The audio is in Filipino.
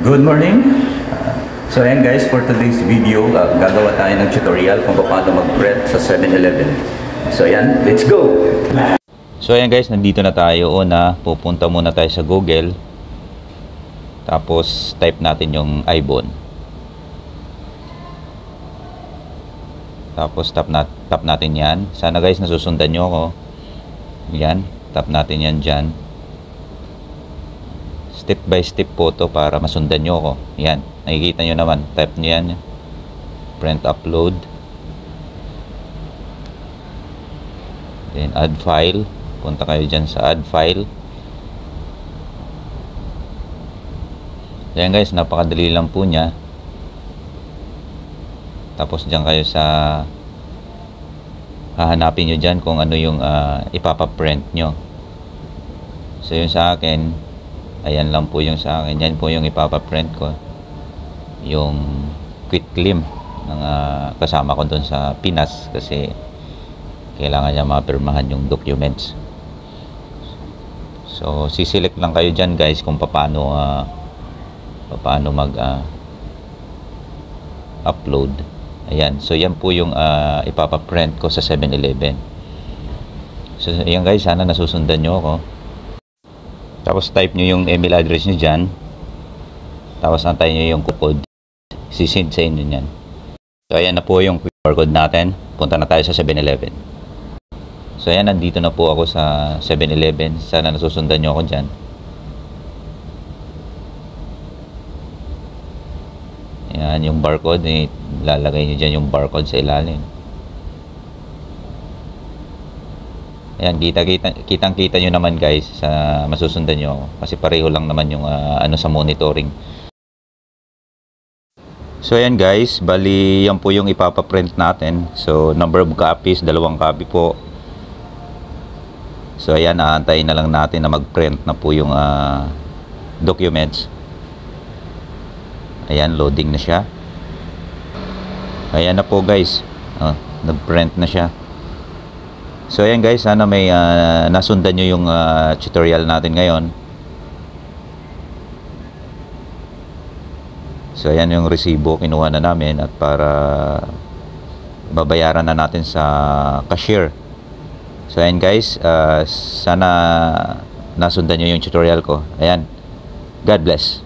Good morning! So ayan guys, for today's video, gagawa tayo ng tutorial kung paano mag-prep sa 7-Eleven. So ayan, let's go! So ayan guys, nandito na tayo. Pupunta muna tayo sa Google. Tapos type natin yung ibon. Tapos tap natin yan. Sana guys nasusundan nyo ako. Yan, tap natin yan dyan. Step by step po to para masundan nyo ako. Yan, nakikita nyo naman. Type nyo yan. Print upload. Then add file. Punta kayo dyan sa add file. Yan guys, napakadali lang po nya. Tapos dyan kayo sa hahanapin nyo dyan kung ano yung ipapaprint nyo. So yun sa akin, ayan lang po yung sa akin. Yan po yung ipapaprint ko. Yung quit claim ng kasama ko doon sa Pinas kasi kailangan niya mapirmahan yung documents. So siselect lang kayo dyan guys kung paano mag upload. Ayan, so yan po yung ipapaprint ko sa 7-Eleven. So ayan guys, sana nasusundan nyo ako. Tapos type nyo yung email address nyo dyan. Tapos antayin nyo yung code. Sisend sa inyo nyan. So ayan na po yung QR code natin. Punta na tayo sa 7-Eleven. So ayan, nandito na po ako sa 7-Eleven. Sana nasusundan nyo ako dyan. Ayan yung barcode. Lalagay nyo dyan yung barcode sa ilalim. Ayan, kitang-kita nyo naman guys sa masusundan nyo ako. Kasi pareho lang naman yung ano sa monitoring. So ayan guys, bali yan po yung ipapaprint natin. So number of copies, 2 copy po. So ayan, aantayin na lang natin na mag-print na po yung documents. Ayan, loading na siya. Ayan na po guys, nag-print na siya. So ayan guys, sana may nasundan nyo yung tutorial natin ngayon. So ayan yung resibo, kinuha na namin at para babayaran na natin sa cashier. So ayan guys, sana nasundan nyo yung tutorial ko. Ayan, God bless.